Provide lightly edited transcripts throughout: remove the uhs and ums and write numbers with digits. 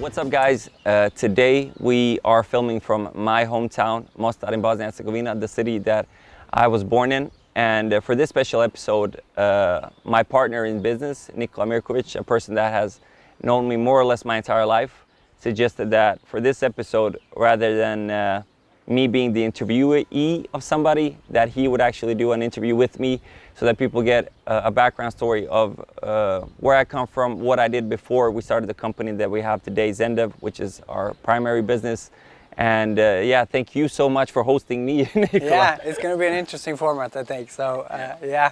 What's up, guys? Today we are filming from my hometown, Mostar in Bosnia and Herzegovina, the city that I was born in. And for this special episode, my partner in business, Nikola Mirkovic, a person that has known me more or less my entire life, suggested that for this episode, rather than me being the interviewee of somebody, that he would actually do an interview with me so that people get a background story of where I come from, what I did before we started the company that we have today, ZenDev, which is our primary business. And yeah, thank you so much for hosting me, Nikola. Yeah, it's going to be an interesting format, I think. So yeah,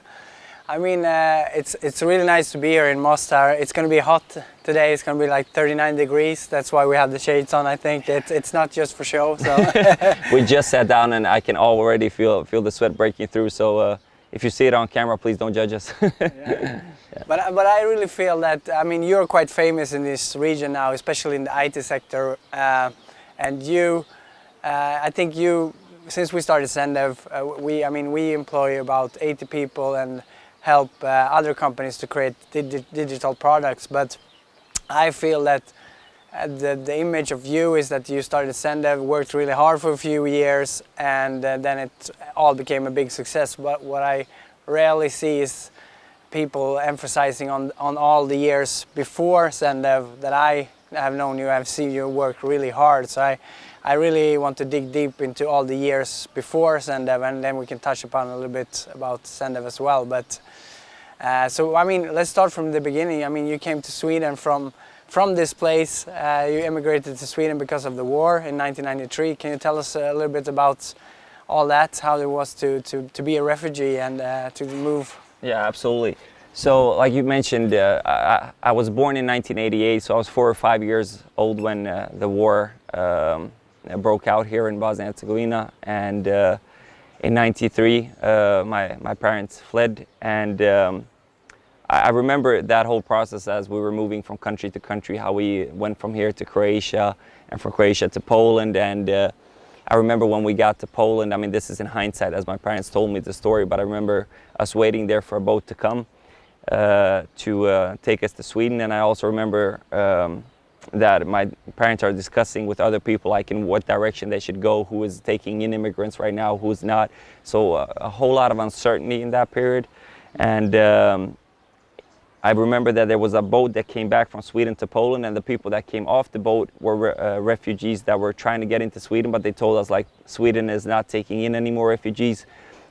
I mean, it's really nice to be here in Mostar. It's going to be hot today. It's going to be like 39 degrees. That's why we have the shades on, I think. It's not just for show. So we just sat down and I can already feel the sweat breaking through. So if you see it on camera, please don't judge us. Yeah. But I really feel that, I mean, you're quite famous in this region now, especially in the IT sector. And you, I think you, since we started ZenDev, we employ about 80 people and help other companies to create digital products. But I feel that the image of you is that you started ZenDev, worked really hard for a few years, and then it all became a big success. But what I rarely see is people emphasizing on all the years before ZenDev that I have known you. I've seen you work really hard. So I really want to dig deep into all the years before ZenDev, and then we can touch upon a little bit about ZenDev as well. But so I mean, let's start from the beginning. I mean, you came to Sweden from this place. You immigrated to Sweden because of the war in 1993. Can you tell us a little bit about all that, how it was to be a refugee and to move? Yeah, absolutely. So like you mentioned, I was born in 1988, so I was 4 or 5 years old when the war broke out here in Bosnia and Herzegovina. And in 93, my parents fled, and I remember that whole process as we were moving from country to country, how we went from here to Croatia and from Croatia to Poland. And I remember when we got to Poland, I mean, this is in hindsight as my parents told me the story, but I remember us waiting there for a boat to come to take us to Sweden. And I also remember that my parents are discussing with other people like in what direction they should go, who is taking in immigrants right now, who's not. So a whole lot of uncertainty in that period. And I remember that there was a boat that came back from Sweden to Poland, and the people that came off the boat were refugees that were trying to get into Sweden, but they told us like, Sweden is not taking in any more refugees.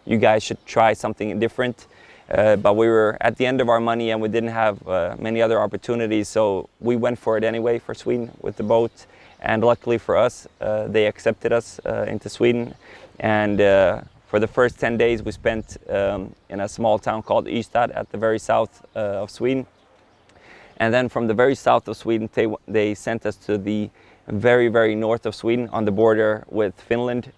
You guys should try something different. But we were at the end of our money and we didn't have many other opportunities, so we went for it anyway for Sweden with the boat. And luckily for us, they accepted us into Sweden. And for the first 10 days we spent in a small town called Ystad at the very south of Sweden. And then from the very south of Sweden, they sent us to the very, very north of Sweden on the border with Finland.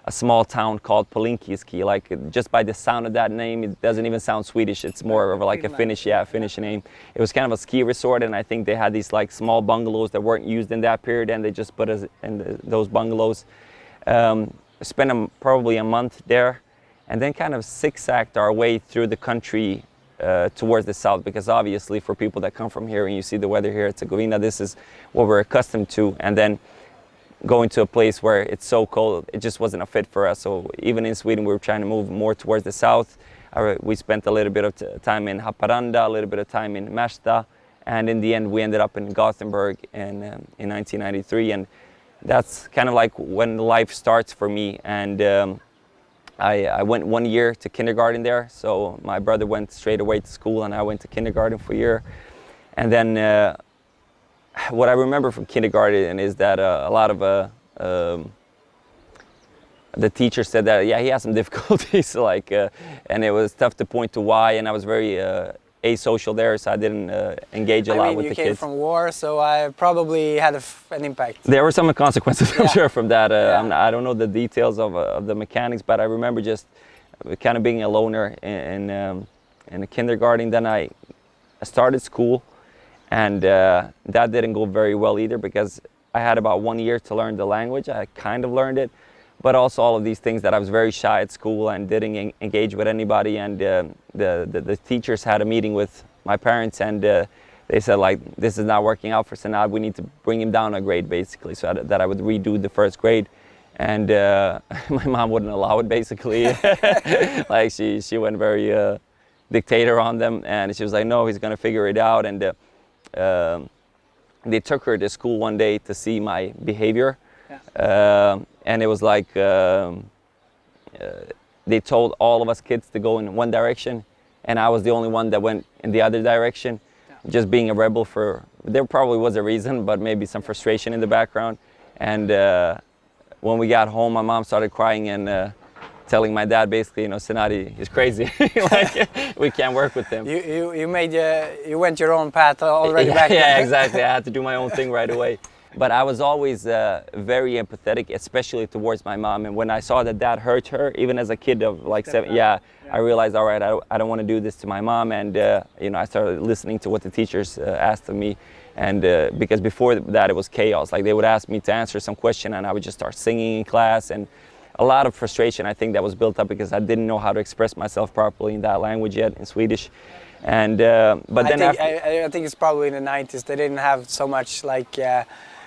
A small town called Polinkiski. Like just by the sound of that name, it doesn't even sound Swedish. It's more of like a Finnish name. It was kind of a ski resort, and I think they had these like small bungalows that weren't used in that period, and they just put us in those bungalows. Spent probably a month there, and then kind of zigzagged our way through the country towards the south, because obviously for people that come from here and you see the weather here at Herzegovina, this is what we're accustomed to. And then going to a place where it's so cold, it just wasn't a fit for us. So even in Sweden, we were trying to move more towards the south. We spent a little bit of time in Haparanda, a little bit of time in Märsta, and in the end, we ended up in Gothenburg in 1993. And that's kind of like when life starts for me. And I went 1 year to kindergarten there. So my brother went straight away to school, and I went to kindergarten for a year. And then what I remember from kindergarten is that a lot of the teachers said that, yeah, he has some difficulties, like, and it was tough to point to why, and I was very asocial there, so I didn't engage a lot with the kids. You came from war, so I probably had an impact. There were some consequences, I'm sure, from that. I don't know the details of the mechanics, but I remember just kind of being a loner in the kindergarten. Then I started school. And that didn't go very well either, because I had about 1 year to learn the language. I kind of learned it, but also all of these things that I was very shy at school and didn't engage with anybody. And the teachers had a meeting with my parents, and they said like, this is not working out for Senad, we need to bring him down a grade basically, so that I would redo the first grade. And my mom wouldn't allow it basically. Like she went very dictator on them, and she was like, no, he's gonna figure it out. And they took her to school one day to see my behavior. Yeah. And it was like, they told all of us kids to go in one direction, and I was the only one that went in the other direction. Yeah. Just being a rebel there probably was a reason, but maybe some frustration in the background. And when we got home, my mom started crying and telling my dad basically, you know, Senadi is crazy. Like, we can't work with him. You went your own path already back then. Yeah, exactly. I had to do my own thing right away. But I was always very empathetic, especially towards my mom. And when I saw that Dad hurt her, even as a kid of like 7, I realized, all right, I don't want to do this to my mom. And you know, I started listening to what the teachers asked of me. And because before that it was chaos. Like, they would ask me to answer some question, and I would just start singing in class. And a lot of frustration, I think, that was built up because I didn't know how to express myself properly in that language yet, in Swedish. And but then I think it's probably in the 90s they didn't have so much like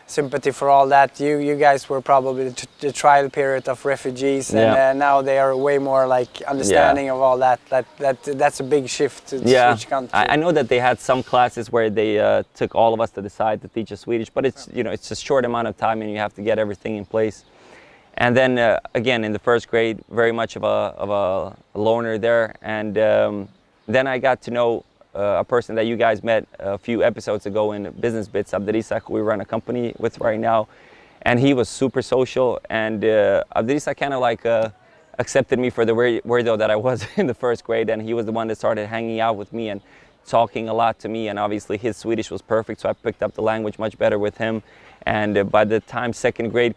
sympathy for all that. You guys were probably the trial period of refugees, and now they are way more like understanding of all that. That's a big shift to switch country. I know that they had some classes where they took all of us to the side to teach us Swedish, but it's you know, it's a short amount of time and you have to get everything in place. And then again in the first grade, very much of a loner there, and then I got to know a person that you guys met a few episodes ago in Business Bits, Abderisak, who we run a company with right now. And he was super social, and Abderisak kind of like accepted me for the weirdo that I was in the first grade, and he was the one that started hanging out with me and talking a lot to me, and obviously his Swedish was perfect, so I picked up the language much better with him. And by the time second grade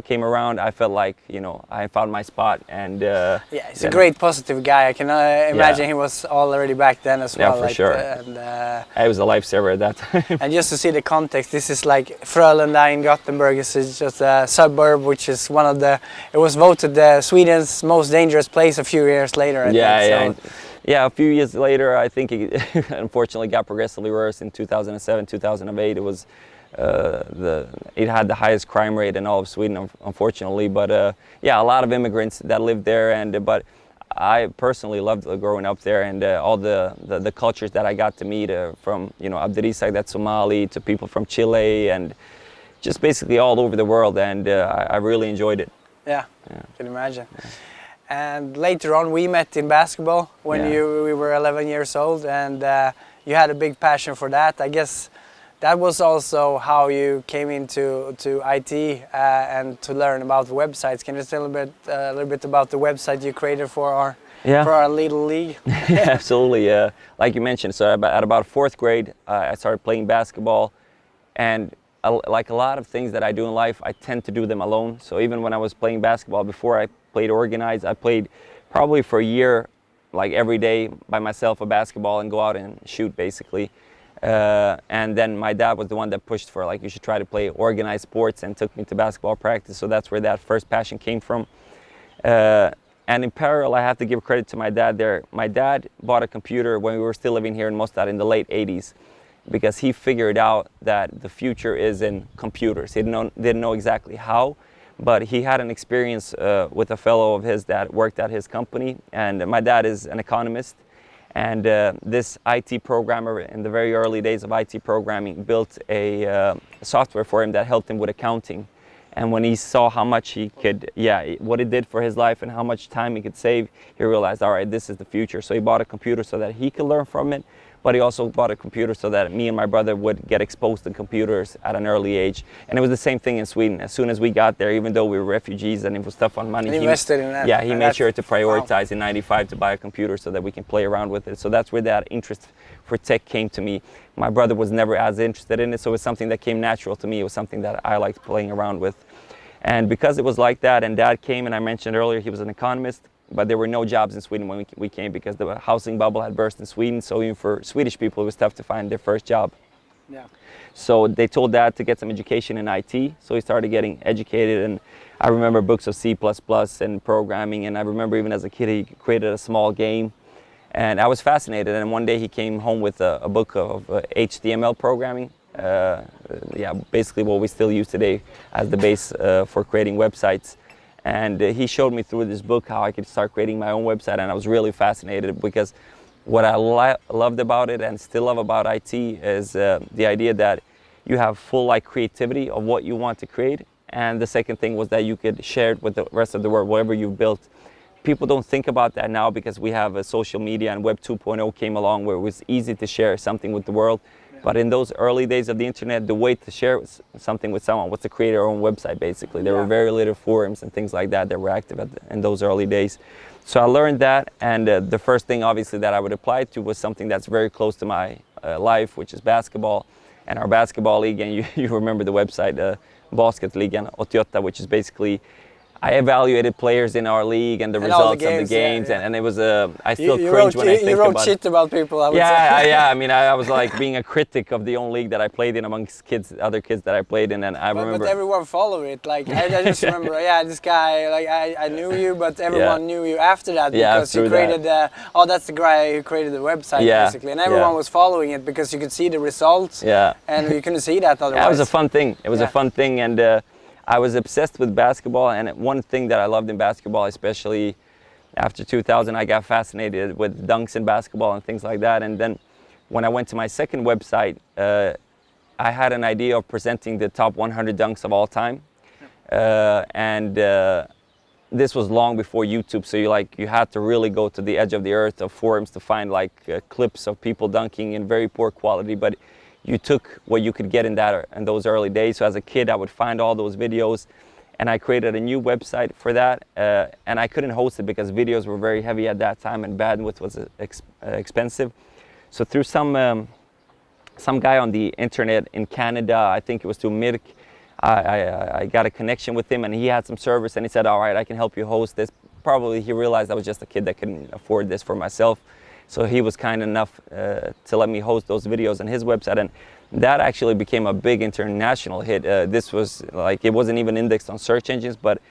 came around, I felt like, you know, I found my spot. And yeah, he's a great positive guy. I can imagine he was already back then as well. Yeah, for sure. I was a lifesaver at that time. And just to see the context, this is like Frölunda in Gothenburg. It's just a suburb, which is one of the. It was voted Sweden's most dangerous place a few years later. I think, so. Yeah, a few years later, I think it unfortunately got progressively worse. In 2007, 2008, it was. It had the highest crime rate in all of Sweden, unfortunately. But yeah, a lot of immigrants that lived there, but I personally loved growing up there, and all the cultures that I got to meet, from, you know, Abderisak, that's Somali, to people from Chile, and just basically all over the world, and I really enjoyed it. Yeah, I can imagine. Yeah. And later on, we met in basketball when we were 11 years old, and you had a big passion for that. I guess that was also how you came into IT and to learn about websites. Can you tell a little bit about the website you created for our little league? Yeah, absolutely. Like you mentioned, so at about fourth grade, I started playing basketball, and like a lot of things that I do in life, I tend to do them alone. So even when I was playing basketball, before I played organized, I played probably for a year, like every day by myself, a basketball, and go out and shoot basically. And then my dad was the one that pushed for, like, you should try to play organized sports, and took me to basketball practice. So that's where that first passion came from. And in parallel, I have to give credit to my dad there. My dad bought a computer when we were still living here in Mostad in the late 80s, because he figured out that the future is in computers. He didn't know exactly how, but he had an experience with a fellow of his that worked at his company. And my dad is an economist. And this IT programmer, in the very early days of IT programming, built a software for him that helped him with accounting. And when he saw how much he could, what it did for his life and how much time he could save, he realized, all right, this is the future. So he bought a computer so that he could learn from it, but he also bought a computer so that me and my brother would get exposed to computers at an early age. And it was the same thing in Sweden. As soon as we got there, even though we were refugees and it was tough on money, he invested in that. Yeah, he made sure to prioritize in '95 to buy a computer so that we can play around with it. So that's where that interest for tech came to me. My brother was never as interested in it, so it was something that came natural to me. It was something that I liked playing around with. And because it was like that, and Dad came, and I mentioned earlier he was an economist, but there were no jobs in Sweden when we came, because the housing bubble had burst in Sweden. So even for Swedish people, it was tough to find their first job. Yeah. So they told Dad to get some education in IT. So he started getting educated, and I remember books of C++ and programming. And I remember even as a kid, he created a small game. And I was fascinated, and one day he came home with a book of HTML programming. Yeah, basically what we still use today as the base for creating websites. And he showed me through this book how I could start creating my own website, and I was really fascinated because what I loved about it and still love about IT is the idea that you have full like creativity of what you want to create. And the second thing was that you could share it with the rest of the world, whatever you've built. People don't think about that now because we have a social media, and Web 2.0 came along where it was easy to share something with the world. But in those early days of the internet, the way to share something with someone was to create our own website, basically. There were very little forums and things like that were active in those early days. So I learned that, and the first thing, obviously, that I would apply to was something that's very close to my life, which is basketball. And our basketball league, and you remember the website, Basketligan 88, which is basically, I evaluated players in our league and the results of the games, and it was I still cringe when I think about it. You wrote shit about people, I would say. Yeah. I mean, I was like being a critic of the own league that I played in amongst other kids that I played in, and I remember. But everyone followed it. Like I just remember, this guy. Like I knew you, but everyone knew you after that because you created. That's the guy who created the website, basically, and everyone was following it because you could see the results. Yeah. And you couldn't see that otherwise. Yeah, it was a fun thing. It was a fun thing, and. I was obsessed with basketball, and one thing that I loved in basketball, especially after 2000, I got fascinated with dunks in basketball and things like that. And then when I went to my second website, I had an idea of presenting the top 100 dunks of all time. This was long before YouTube, so you had to really go to the edge of the earth of forums to find clips of people dunking in very poor quality. But you took what you could get in those early days. So as a kid, I would find all those videos, and I created a new website for that. And I couldn't host it because videos were very heavy at that time, and bandwidth was expensive. So through some guy on the internet in Canada, I think it was through Mirk, I got a connection with him, and he had some servers, and he said, "All right, I can help you host this." Probably he realized I was just a kid that couldn't afford this for myself. So he was kind enough to let me host those videos on his website, and that actually became a big international hit. This was it wasn't even indexed on search engines, but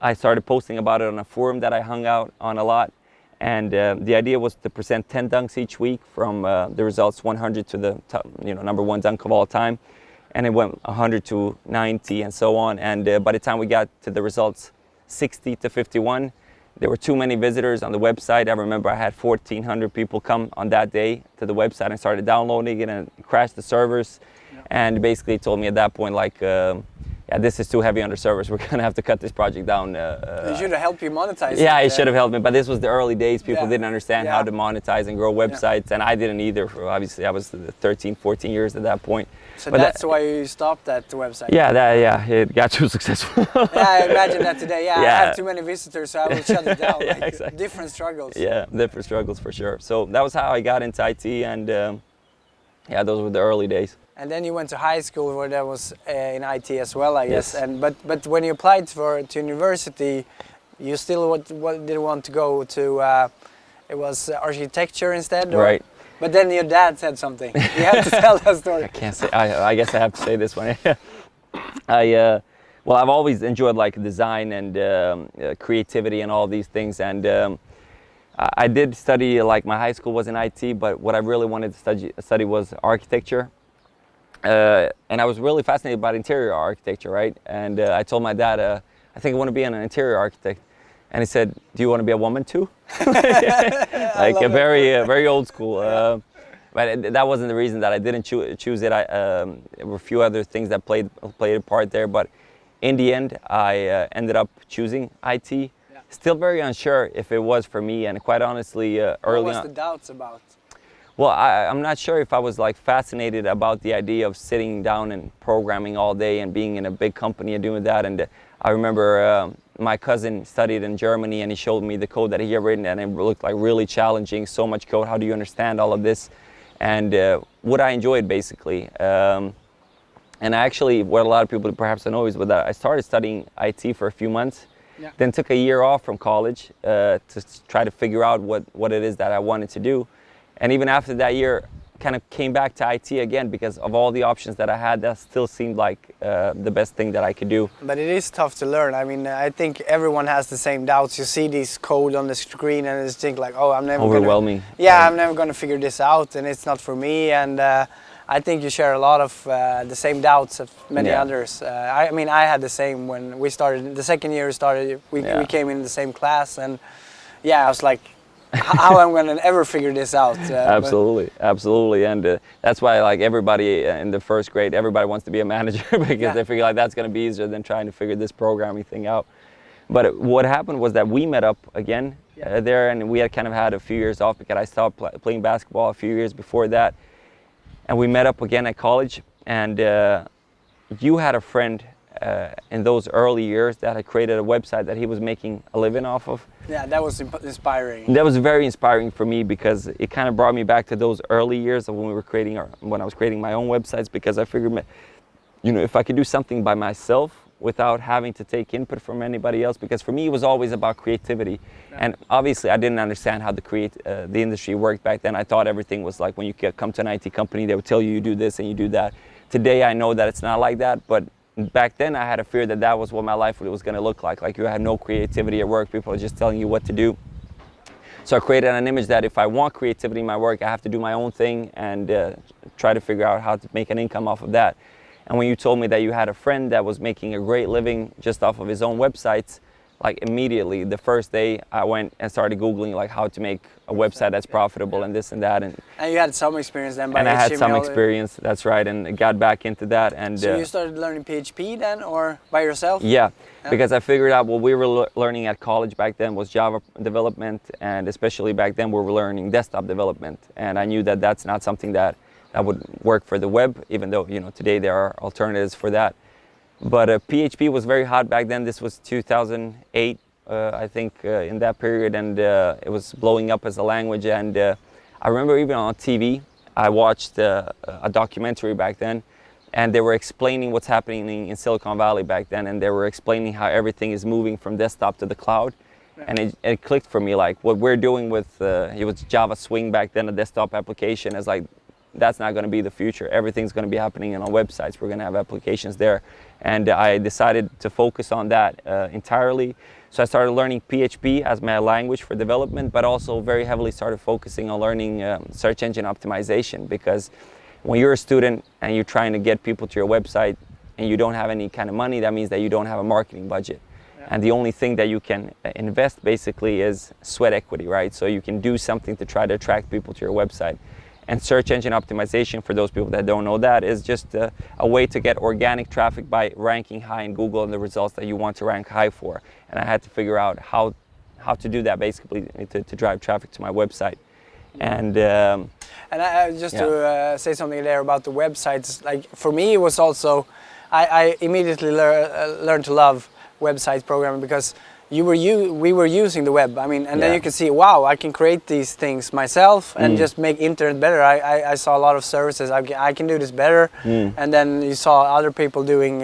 I started posting about it on a forum that I hung out on a lot. And the idea was to present 10 dunks each week from the results 100 to the top, number one dunk of all time. And it went 100 to 90 and so on. And by the time we got to the results 60 to 51, there were too many visitors on the website. I remember I had 1,400 people come on that day to the website and started downloading it, and crashed the servers. And basically told me at that point, this is too heavy on the servers. We're going to have to cut this project down. He should have helped you monetize. Yeah, he should have helped me. But this was the early days. People didn't understand how to monetize and grow websites. And I didn't either. Obviously, I was 13, 14 years at that point. So but that's why you stopped that website? It got too successful. I imagine that today. I have too many visitors, so I will shut it down. Exactly. Different struggles. Yeah, different struggles for sure. So that was how I got into IT, and those were the early days. And then you went to high school where there was in IT as well, I guess. Yes. And but when you applied to university, you still didn't want to go to. It was architecture instead, or? Right. But then your dad said something. You have to tell that story. I can't say. I guess I have to say this one. I've always enjoyed design and creativity and all these things, and I did study. My high school was in IT, but what I really wanted to study was architecture. And I was really fascinated by interior architecture, right? And I told my dad, I think I want to be an interior architect. And he said, "Do you want to be a woman too?" Very old school. But that wasn't the reason that I didn't choose it. There were a few other things that played a part there. But in the end, I ended up choosing IT. Yeah. Still very unsure if it was for me. And quite honestly, early on. What was the doubts about? Well, I'm not sure if I was fascinated about the idea of sitting down and programming all day and being in a big company and doing that. And I remember my cousin studied in Germany, and he showed me the code that he had written, and it looked really challenging. So much code. How do you understand all of this? And what I enjoyed basically. And actually, what a lot of people perhaps don't know is that I started studying IT for a few months. Yeah. Then took a year off from college to try to figure out what it is that I wanted to do. And even after that year, kind of came back to IT again because of all the options that I had. That still seemed like the best thing that I could do. But it is tough to learn. I mean, I think everyone has the same doubts. You see this code on the screen and just think like, oh, I'm never overwhelming. I'm never going to figure this out, and it's not for me. And I think you share a lot of the same doubts of many others. I mean, I had the same when we started. The second year we started, we came in the same class, and I was like, how am I going to ever figure this out? Absolutely, and that's why like everybody in the first grade, everybody wants to be a manager because they figure like that's going to be easier than trying to figure this programming thing out. But what happened was that we met up again there, and we had kind of had a few years off because I stopped playing basketball a few years before that, and we met up again at college. And you had a friend in those early years that had created a website that he was making a living off of. Yeah, that was inspiring. That was very inspiring for me because it kind of brought me back to those early years of when we were creating when I was creating my own websites, because I figured, you know, if I could do something by myself without having to take input from anybody else, because for me it was always about creativity. And obviously I didn't understand how the industry worked back then. I thought everything was like when you come to an IT company, they would tell you do this and you do that. Today I know that it's not like that, but back then I had a fear that that was what my life was going to look like. Like you had no creativity at work, people are just telling you what to do. So I created an image that if I want creativity in my work, I have to do my own thing and try to figure out how to make an income off of that. And when you told me that you had a friend that was making a great living just off of his own websites, like immediately the first day I went and started Googling like how to make a website that's profitable and this and that. And you had some experience then by And I had some HTML. experience, that's right, and got back into that. And so you started learning PHP then, or by yourself? Yeah, because I figured out what we were learning at college back then was Java development, and especially back then we were learning desktop development. And I knew that that's not something that would work for the web, even though, you know, today there are alternatives for that. But PHP was very hot back then. This was 2008, I think, in that period, and it was blowing up as a language. And I remember even on TV, I watched a documentary back then, and they were explaining what's happening in Silicon Valley back then, and they were explaining how everything is moving from desktop to the cloud. And it clicked for me, like what we're doing with, it was Java Swing back then, a desktop application, is like, that's not going to be the future. Everything's going to be happening on websites. We're going to have applications there. And I decided to focus on that entirely. So I started learning PHP as my language for development, but also very heavily started focusing on learning search engine optimization, because when you're a student and you're trying to get people to your website and you don't have any kind of money, that means that you don't have a marketing budget. And the only thing that you can invest basically is sweat equity, right? So you can do something to try to attract people to your website. And search engine optimization, for those people that don't know that, is just a way to get organic traffic by ranking high in Google and the results that you want to rank high for. And I had to figure out how to do that basically to drive traffic to my website. And I just to say something there about the websites, like for me it was also, I immediately learned to love website programming because we were using the web. I mean, and then you can see, wow, I can create these things myself and just make internet better. I saw a lot of services. I can do this better. And then you saw other people doing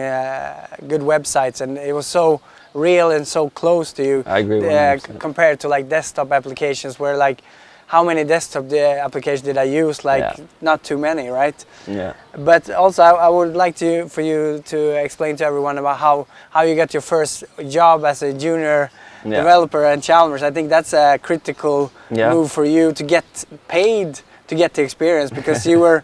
good websites, and it was so real and so close to you. I agree 100%. Compared to like desktop applications, where like, how many desktop applications did I use? Like not too many, right? Yeah. But also I would like for you to explain to everyone about how you got your first job as a junior developer at Chalmers. I think that's a critical move for you to get paid to get the experience, because you were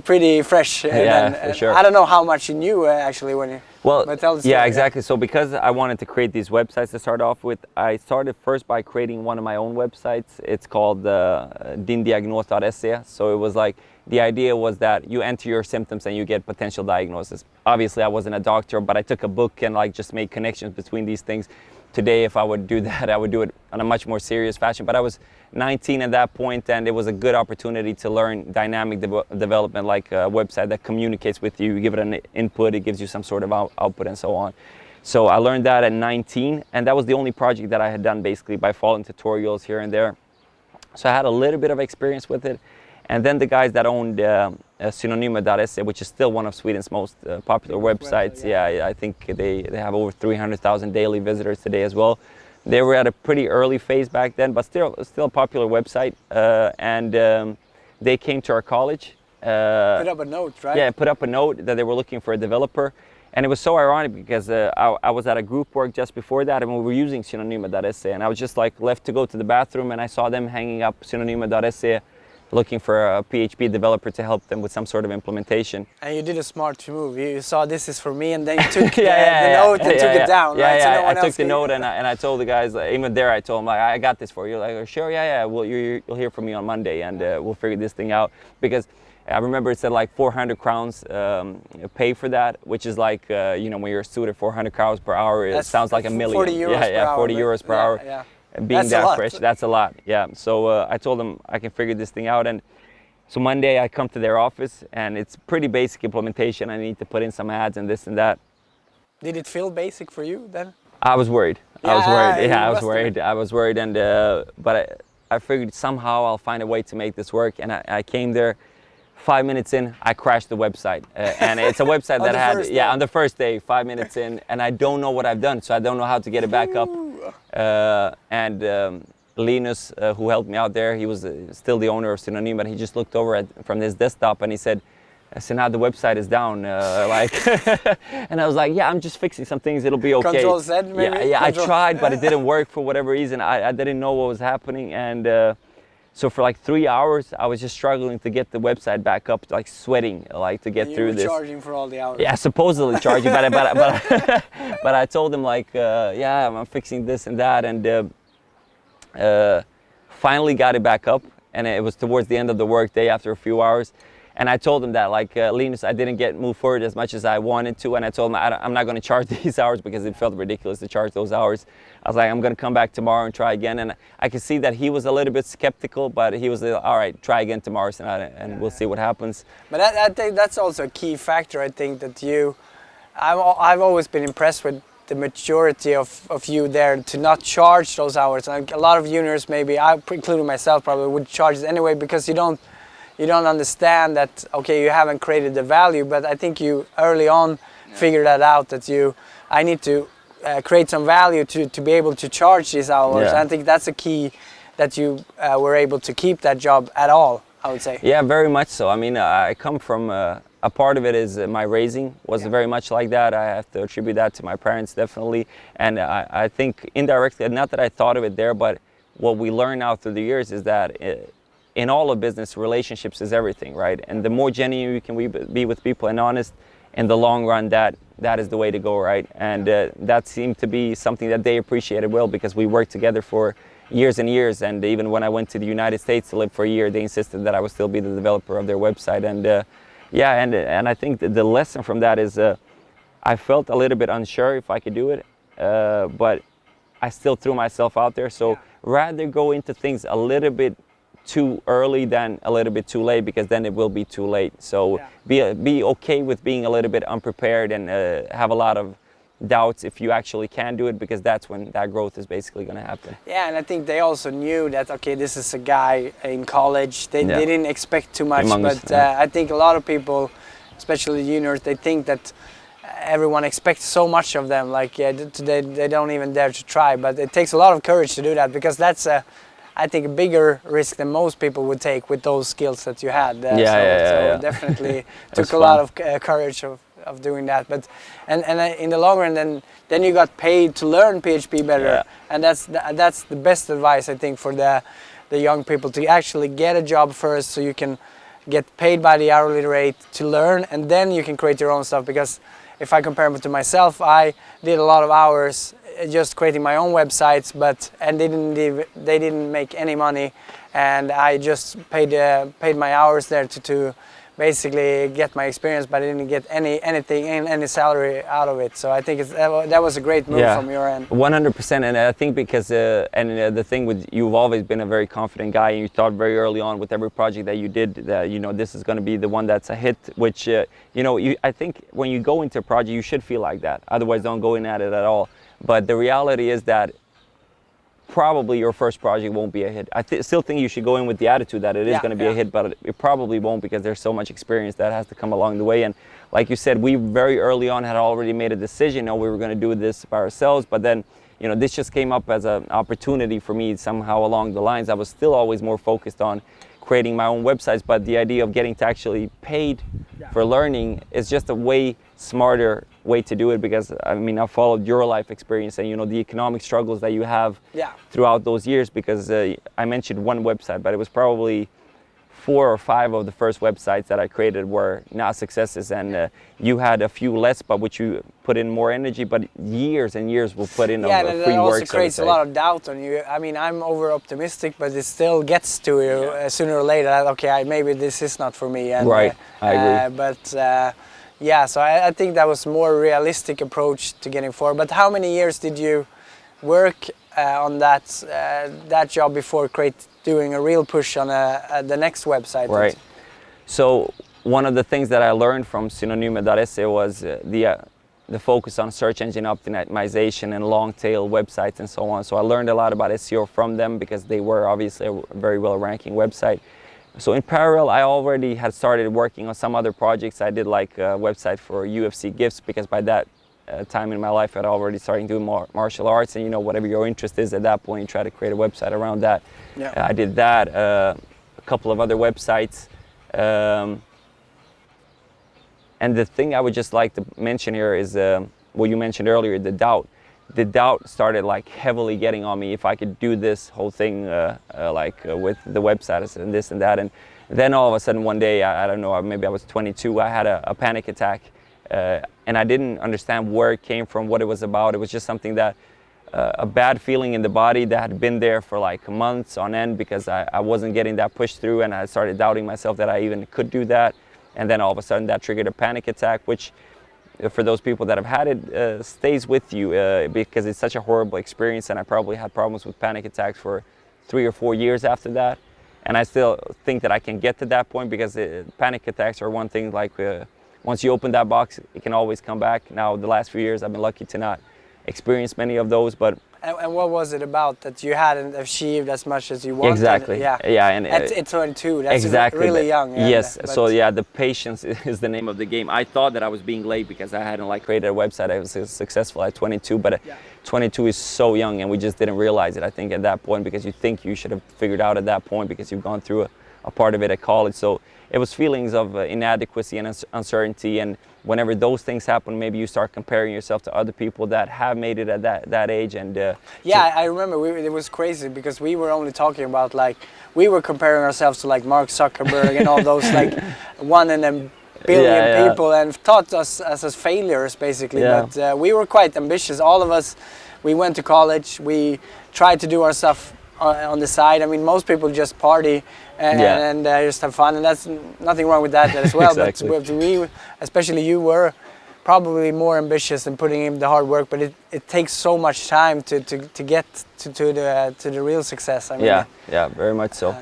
pretty fresh. For sure. I don't know how much you knew actually when you. Well, yeah, exactly. So because I wanted to create these websites to start off with, I started first by creating one of my own websites. It's called dindiagnos.se. So it was like, the idea was that you enter your symptoms and you get potential diagnosis. Obviously, I wasn't a doctor, but I took a book and like just made connections between these things. Today, if I would do that, I would do it in a much more serious fashion. But I was 19 at that point, and it was a good opportunity to learn dynamic development, like a website that communicates with you. You give it an input, it gives you some sort of output and so on. So I learned that at 19, and that was the only project that I had done basically by following tutorials here and there. So I had a little bit of experience with it. And then the guys that owned Synonymer.se, which is still one of Sweden's most popular websites, I think they have over 300,000 daily visitors today as well. They were at a pretty early phase back then, but still a popular website. And they came to our college. Put up a note, right? Yeah, put up a note that they were looking for a developer. And it was so ironic because I was at a group work just before that, and we were using Synonyma.se, and I was just like left to go to the bathroom, and I saw them hanging up Synonyma.se, looking for a PHP developer to help them with some sort of implementation. And you did a smart move. You saw this is for me, and then you took the note and took it down, right? Yeah, so no I took the note and I told the guys, even there, I told them, like, I got this for you. Like, sure, yeah. Well, you'll hear from me on Monday, and we'll figure this thing out. Because I remember it said like 400 crowns pay for that, which is like, you know, when you're a student, 400 crowns per hour, it sounds like a million. 40 euros per hour. 40 euros per hour. Yeah. Being that fresh, that's a lot. Yeah. So I told them I can figure this thing out, and so Monday I come to their office, and it's pretty basic implementation. I need to put in some ads and this and that. Did it feel basic for you then? I was worried. I was worried, and but I figured somehow I'll find a way to make this work, and I came there. 5 minutes in, I crashed the website, and it's a website that had on the first day, 5 minutes in, and I don't know what I've done, so I don't know how to get it back up. Linus, who helped me out there, he was still the owner of Synonym, but he just looked over from his desktop and he said, so now the website is down, and I was like, yeah, I'm just fixing some things, it'll be okay. Control Z maybe? Yeah, I tried, but it didn't work for whatever reason. I didn't know what was happening, and so for like 3 hours, I was just struggling to get the website back up, like sweating, like to get through this. You were charging for all the hours. Yeah, supposedly charging, but I told him like, yeah, I'm fixing this and that, and finally got it back up, and it was towards the end of the work day after a few hours. And I told him that, like, Linus, I didn't move forward as much as I wanted to, and I told him I'm not going to charge these hours because it felt ridiculous to charge those hours. I was like, I'm going to come back tomorrow and try again, and I could see that he was a little bit skeptical, but he was all right, try again tomorrow, and we'll see what happens. But I think that's also a key factor. I think that I've always been impressed with the maturity of you there to not charge those hours. Like a lot of juniors, maybe including myself, probably would charge it anyway because you don't understand that, okay, you haven't created the value, but I think you early on figured that out, that I need to create some value to be able to charge these hours. Yeah. I think that's a key that you were able to keep that job at all, I would say. Yeah, very much so. I mean, I come from, a part of it is my raising was very much like that. I have to attribute that to my parents, definitely. And I think indirectly, not that I thought of it there, but what we learn now through the years is that in all of business, relationships is everything, right? And the more genuine you can be with people and honest, in the long run, that is the way to go, right? And that seemed to be something that they appreciated well, because we worked together for years and years. And even when I went to the United States to live for a year, they insisted that I would still be the developer of their website. And and I think the lesson from that is I felt a little bit unsure if I could do it, but I still threw myself out there. So rather go into things a little bit too early than a little bit too late, because then it will be too late. So be okay with being a little bit unprepared and have a lot of doubts if you actually can do it, because that's when that growth is basically going to happen. Yeah, and I think they also knew that, okay, this is a guy in college. They didn't expect too much, but I think a lot of people, especially juniors, they think that everyone expects so much of them, like they don't even dare to try. But it takes a lot of courage to do that, because that's I think a bigger risk than most people would take with those skills that you had. So definitely took a lot of courage of doing that. But and in the long run, then you got paid to learn PHP better, and that's the best advice, I think, for the young people, to actually get a job first, so you can get paid by the hourly rate to learn, and then you can create your own stuff. Because if I compare it to myself, I did a lot of hours just creating my own websites, and they didn't make any money, and I just paid my hours there to basically get my experience, but I didn't get any salary out of it. So I think that was a great move from your end. 100%, and I think because the thing with, you've always been a very confident guy, and you thought very early on with every project that you did that, you know, this is going to be the one that's a hit, which you know, I think when you go into a project, you should feel like that. Otherwise, don't go in at it at all. But the reality is that probably your first project won't be a hit. I still think you should go in with the attitude that it is going to be a hit, but it probably won't, because there's so much experience that has to come along the way. And like you said, we very early on had already made a decision. We were going to do this by ourselves, but then, you know, this just came up as an opportunity for me somehow along the lines. I was still always more focused on creating my own websites, but the idea of getting to actually paid for learning is just a way smarter way to do it, because I mean, I followed your life experience and, you know, the economic struggles that you have throughout those years, because I mentioned one website, but it was probably 4 or 5 of the first websites that I created were not successes, and you had a few less, but which you put in more energy, but years and years will put in free work. Yeah, that also creates a lot of doubt on you. I mean, I'm over optimistic, but it still gets to you sooner or later that, okay, maybe this is not for me. And, right, I agree. Yeah, so I think that was a more realistic approach to getting forward. But how many years did you work on that job before doing a real push on the next website? Right. So one of the things that I learned from Synonyme.se was the focus on search engine optimization and long tail websites and so on. So I learned a lot about SEO from them, because they were obviously a very well ranking website. So in parallel, I already had started working on some other projects. I did like a website for UFC gifts, because by that time in my life I'd already started doing martial arts, and you know, whatever your interest is at that point, you try to create a website around that. I did that, a couple of other websites. And the thing I would just like to mention here is what you mentioned earlier, the doubt. The doubt started like heavily getting on me if I could do this whole thing with the websites and this and that. And then all of a sudden one day, I don't know, maybe I was 22, I had a panic attack, and I didn't understand where it came from, what it was about. It was just something that, a bad feeling in the body that had been there for like months on end, because I wasn't getting that push through, and I started doubting myself that I even could do that. And then all of a sudden that triggered a panic attack, which for those people that have had it, stays with you, because it's such a horrible experience. And I probably had problems with panic attacks for 3 or 4 years after that. And I still think that I can get to that point, because panic attacks are one thing, like once you open that box, it can always come back. Now, the last few years, I've been lucky to not experience many of those, but... And what was it about that you hadn't achieved as much as you wanted? Exactly. And at 22, that's exactly really young. Yes. So yeah, the patience is the name of the game. I thought that I was being late because I hadn't like created a website. I was successful at 22, but 22 is so young, and we just didn't realize it, I think, at that point, because you think you should have figured out at that point because you've gone through a part of it at college. So it was feelings of inadequacy and uncertainty, and whenever those things happen, maybe you start comparing yourself to other people that have made it at that age. And I remember it was crazy, because we were only talking about, like, we were comparing ourselves to like Mark Zuckerberg and all those like 1 in a billion people, and thought us as failures basically. But we were quite ambitious, all of us. We went to college, we tried to do our stuff on the side. I mean, most people just party and just have fun, and that's nothing wrong with that as well. Exactly. But we, especially you, were probably more ambitious and putting in the hard work. But it takes so much time to get to the real success. I mean, very much so.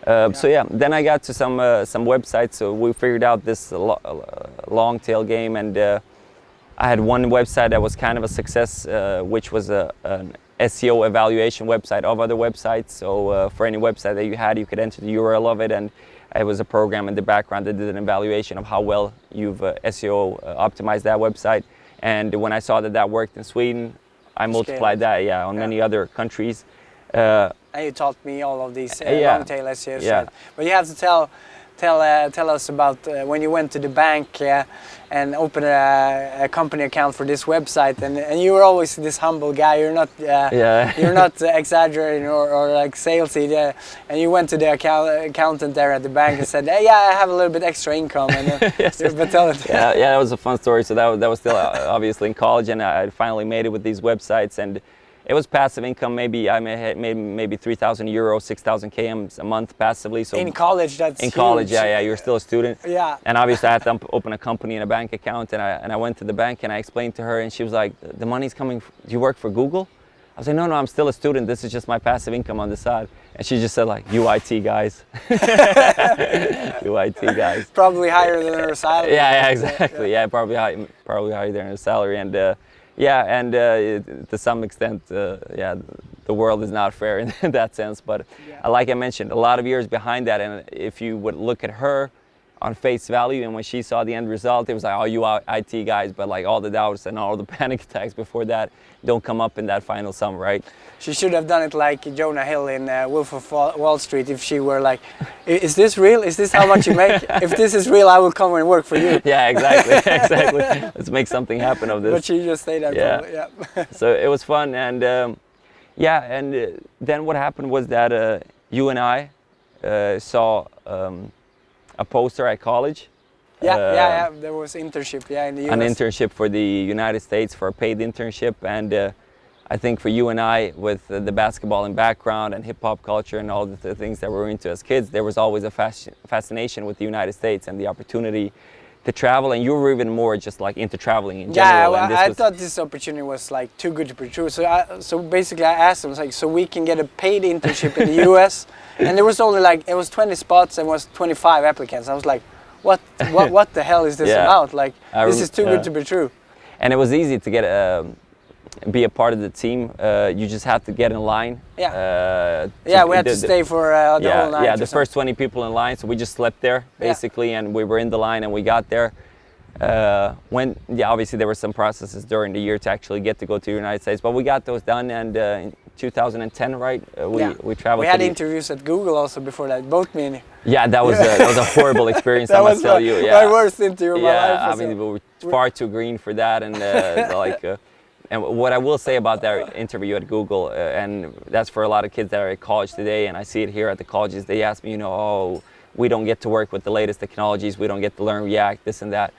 Then I got to some websites. So we figured out this long tail game, and I had one website that was kind of a success, which was an SEO evaluation website of other websites. So for any website that you had, you could enter the URL of it, and it was a program in the background that did an evaluation of how well you've SEO optimized that website. And when I saw that worked in Sweden, I multiplied that on many other countries. And you taught me all of these long tail SEO. But you have to tell us about when you went to the bank and opened a company account for this website, and you were always this humble guy. You're not you're not exaggerating or like salesy. And you went to the accountant there at the bank and said, "Hey, I have a little bit extra income." And but tell it. That was a fun story. So that was still obviously in college, and I finally made it with these websites, and it was passive income. Maybe I made maybe 3,000 euros, 6,000 kms a month passively. So in college, that's in college, huge. You're still a student. And obviously, I had to open a company and a bank account, and I went to the bank and I explained to her, and she was like, "The money's coming. Do you work for Google?" I was like, "No, I'm still a student. This is just my passive income on the side." And she just said, like, "UIT guys." UIT guys. Probably higher than her salary. Exactly. Probably higher than her salary, and. To some extent, the world is not fair in that sense. But like I mentioned, a lot of years behind that, and if you would look at her, on face value, and when she saw the end result, it was like, oh, you IT guys, but like all the doubts and all the panic attacks before that don't come up in that final sum, right? She should have done it like Jonah Hill in Wolf of Wall Street. If she were like, is this real? Is this how much you make? If this is real, I will come and work for you. Yeah, exactly, exactly. Let's make something happen of this. But she just stayed there. Yeah. Yeah. So it was fun, and then what happened was that you and I saw a poster at college. Yeah. There was internship, in the US. An internship for the United States, for a paid internship, and I think for you and I, with the basketball background and hip hop culture and all the things that we're into as kids, there was always a fascination with the United States and the opportunity to travel. And you were even more just like into traveling in general. Yeah, I thought this opportunity was like too good to be true. So basically, I asked them, like, so we can get a paid internship in the US, and there was only like, it was 20 spots and was 25 applicants. I was like, what the hell is this about? Like, this is too good to be true. And it was easy to get be a part of the team. You just have to get in line. We had to stay for the whole night. Yeah, the first 20 people in line, so we just slept there basically, and we were in the line and we got there. Obviously there were some processes during the year to actually get to go to the United States, but we got those done, and in 2010, right? We traveled. We had interviews at Google also before that, both me and you. Yeah, that was a horrible experience. I must tell you. My worst interview of my life. Yeah, I mean, we were far too green for that, and and what I will say about that interview at Google, and that's for a lot of kids that are at college today, and I see it here at the colleges, they ask me, oh, we don't get to work with the latest technologies, we don't get to learn React, this and that.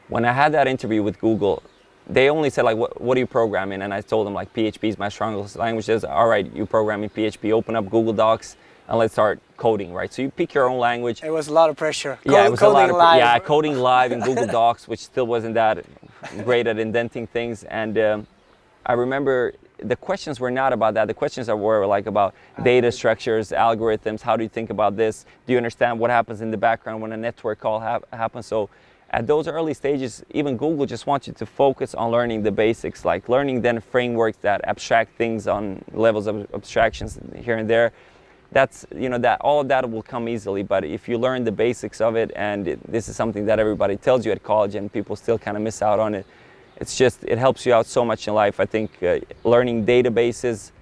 When I had that interview with Google, they only said, like, what do you program in? And I told them, like, PHP is my strongest language. All right, you program in PHP, open up Google Docs, and let's start coding, right? So you pick your own language. It was a lot of pressure. It was coding live. Yeah, coding live in Google Docs, which still wasn't that great at indenting things. And I remember the questions were not about that. The questions were like about data structures, algorithms. How do you think about this? Do you understand what happens in the background when a network call happens? So at those early stages, even Google just wants you to focus on learning the basics, like learning then frameworks that abstract things on levels of abstractions here and there. That's, that all of that will come easily, but if you learn the basics of it, and this is something that everybody tells you at college and people still kind of miss out on it, it helps you out so much in life. I think learning databases,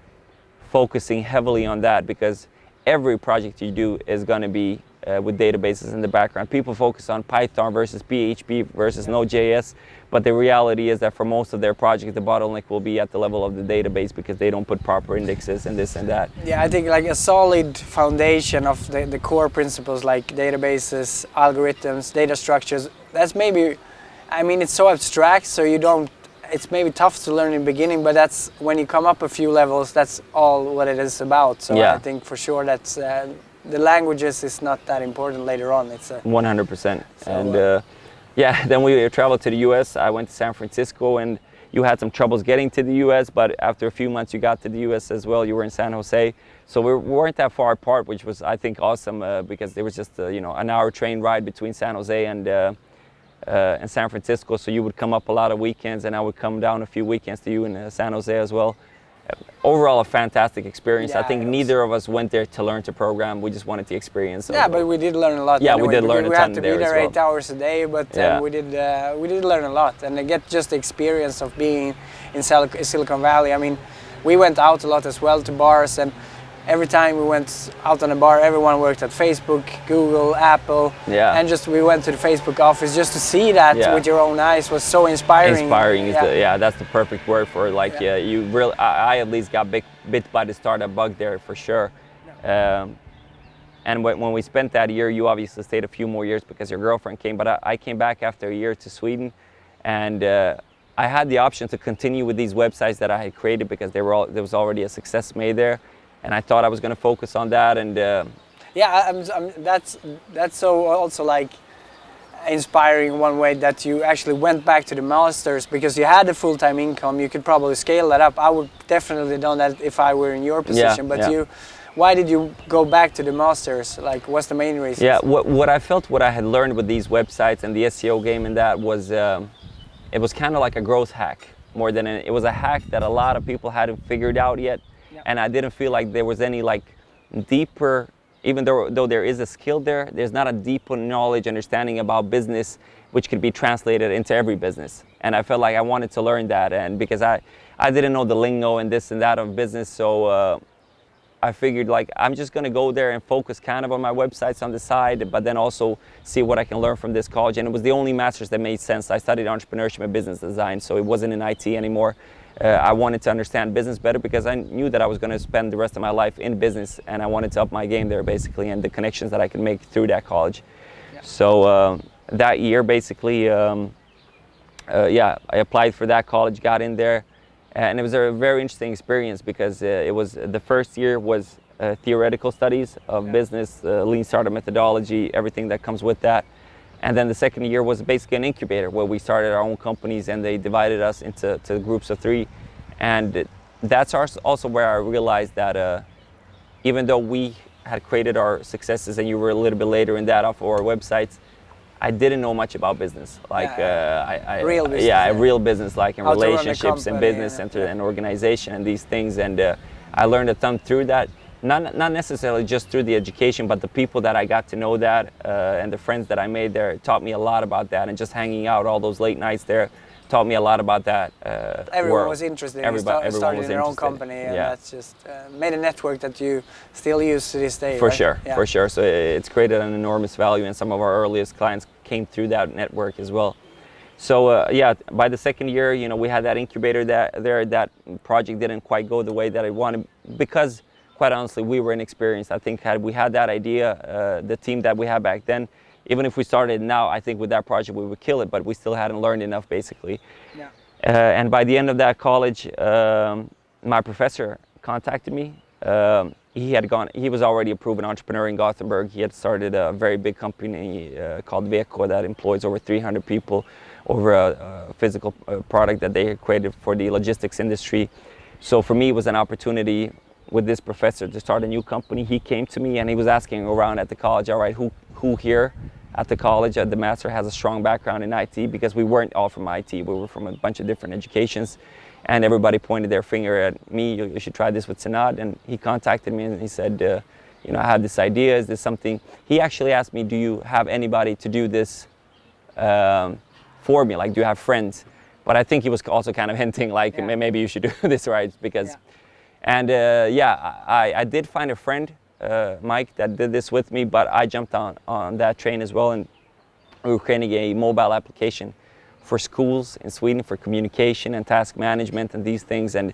focusing heavily on that, because every project you do is going to be with databases in the background. People focus on Python versus PHP versus Node.js, but the reality is that for most of their projects, the bottleneck will be at the level of the database because they don't put proper indexes and this and that. Yeah, I think like a solid foundation of the core principles like databases, algorithms, data structures, that's maybe, I mean, it's so abstract, so it's maybe tough to learn in the beginning, but that's when you come up a few levels, that's all what it is about. So I think for sure that's the languages is not that important later on. It's 100%. And then we traveled to the US. I went to San Francisco, and you had some troubles getting to the US, but after a few months you got to the US as well. You were in San Jose. So we weren't that far apart, which was, I think, awesome because there was just an hour train ride between San Jose and San Francisco, so you would come up a lot of weekends and I would come down a few weekends to you in San Jose as well. Overall, a fantastic experience. I think neither of us went there to learn to program. We just wanted the experience. Yeah, but we did learn a lot. Yeah, anyway. We did learn a ton there as well. We had to be there 8 hours a day, but we did learn a lot and get just the experience of being in Silicon Valley. I mean, we went out a lot as well to bars, and every time we went out on a bar, everyone worked at Facebook, Google, Apple, and just we went to the Facebook office just to see that with your own eyes was so inspiring. Inspiring is that's the perfect word for it. Like you really, I at least got bit by the startup bug there for sure. And when we spent that year, you obviously stayed a few more years because your girlfriend came, but I came back after a year to Sweden, and I had the option to continue with these websites that I had created because there was already a success made there. And I thought I was going to focus on that, and that's so also like inspiring one way that you actually went back to the masters because you had a full-time income. You could probably scale that up. I would definitely done that if I were in your position. Why did you go back to the masters? Like, what's the main reason? Yeah, what I felt, what I had learned with these websites and the SEO game and that was, it was kind of like a growth hack more than it was a hack that a lot of people hadn't figured out yet. And I didn't feel like there was any like deeper even though there is a skill there, there's not a deep knowledge, understanding about business, which could be translated into every business. And I felt like I wanted to learn that, and because I didn't know the lingo and this and that of business, so I figured like I'm just gonna go there and focus kind of on my websites on the side, but then also see what I can learn from this college. And it was the only master's that made sense. I studied entrepreneurship and business design, so it wasn't in IT anymore. I wanted to understand business better because I knew that I was going to spend the rest of my life in business, and I wanted to up my game there basically, and the connections that I could make through that college. Yeah. So that year basically, I applied for that college, got in there, and it was a very interesting experience because it was the first year was theoretical studies of business, lean startup methodology, everything that comes with that. And then the second year was basically an incubator where we started our own companies, and they divided us into groups of 3. And that's also where I realized that even though we had created our successes, and you were a little bit later in that off our websites, I didn't know much about business, like real business. Yeah, real business, like in relationships and business and organization and these things. And I learned a ton through that. Not necessarily just through the education, but the people that I got to know that and the friends that I made there taught me a lot about that. And just hanging out all those late nights there taught me a lot about that. Everyone was interested in starting their own company, and that's just made a network that you still use to this day. For sure, for sure. So it's created an enormous value, and some of our earliest clients came through that network as well. So by the second year, we had that incubator that project didn't quite go the way that I wanted because, quite honestly, we were inexperienced. I think had we had that idea, the team that we had back then, even if we started now, I think with that project we would kill it, but we still hadn't learned enough basically. Yeah. And by the end of that college, my professor contacted me. He was already a proven entrepreneur in Gothenburg. He had started a very big company called Veko that employs over 300 people over a physical product that they had created for the logistics industry. So for me, it was an opportunity with this professor to start a new company. He came to me and he was asking around at the college, all right, who here at the college at the master has a strong background in IT, because we weren't all from IT, we were from a bunch of different educations, and everybody pointed their finger at me. You should try this with Senad. And he contacted me and he said, I had this idea, is this something? He actually asked me, do you have anybody to do this for me? Like, do you have friends? But I think he was also kind of hinting like, maybe you should do this, right? Because And I did find a friend, Mike, that did this with me, but I jumped on that train as well, and we were creating a mobile application for schools in Sweden for communication and task management and these things. And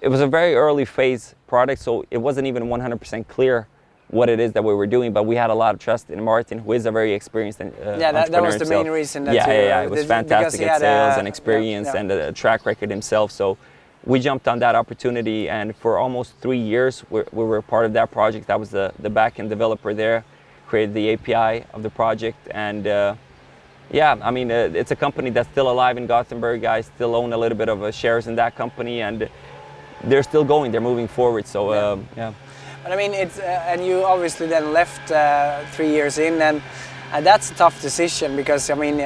it was a very early phase product, so it wasn't even 100% clear what it is that we were doing, but we had a lot of trust in Martin, who is a very experienced entrepreneur that was the himself. main reason that it was fantastic at sales and experience and a track record himself. So we jumped on that opportunity, and for almost 3 years we were part of that project. I was the back-end developer there, created the API of the project, and it's a company that's still alive in Gothenburg. I still own a little bit of shares in that company, and they're still going, they're moving forward. So But I mean, it's and you obviously then left 3 years in, and that's a tough decision, because I mean,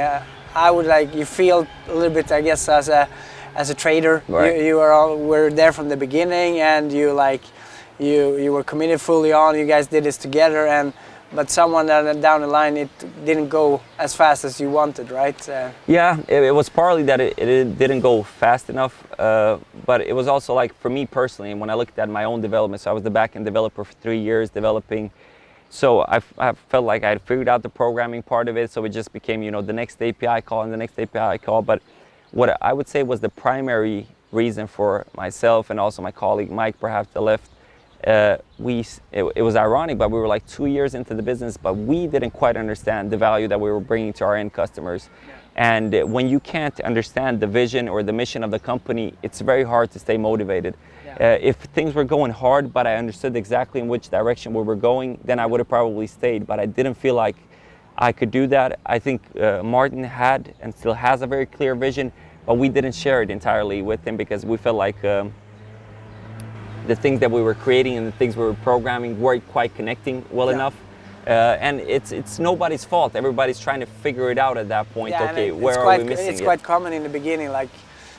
I would you feel a little bit, I guess, as a trader. Right. You were there from the beginning, and you were committed fully on. You guys did this together, but someone down the line, it didn't go as fast as you wanted, right? It was partly that it didn't go fast enough, but it was also for me personally, and when I looked at my own development, so I was the back-end developer for 3 years developing. So I felt like I had figured out the programming part of it, so it just became, the next API call and the next API call. But what I would say was the primary reason for myself and also my colleague Mike, perhaps, that left, it was ironic, but we were 2 years into the business, but we didn't quite understand the value that we were bringing to our end customers. And when you can't understand the vision or the mission of the company, it's very hard to stay motivated. If things were going hard, but I understood exactly in which direction we were going, then I would have probably stayed, but I didn't feel like I could do that. I think Martin had and still has a very clear vision, but we didn't share it entirely with him, because we felt like the things that we were creating and the things we were programming weren't quite connecting well enough. And it's nobody's fault. Everybody's trying to figure it out at that point. Okay, where are we missing it? It's quite common in the beginning.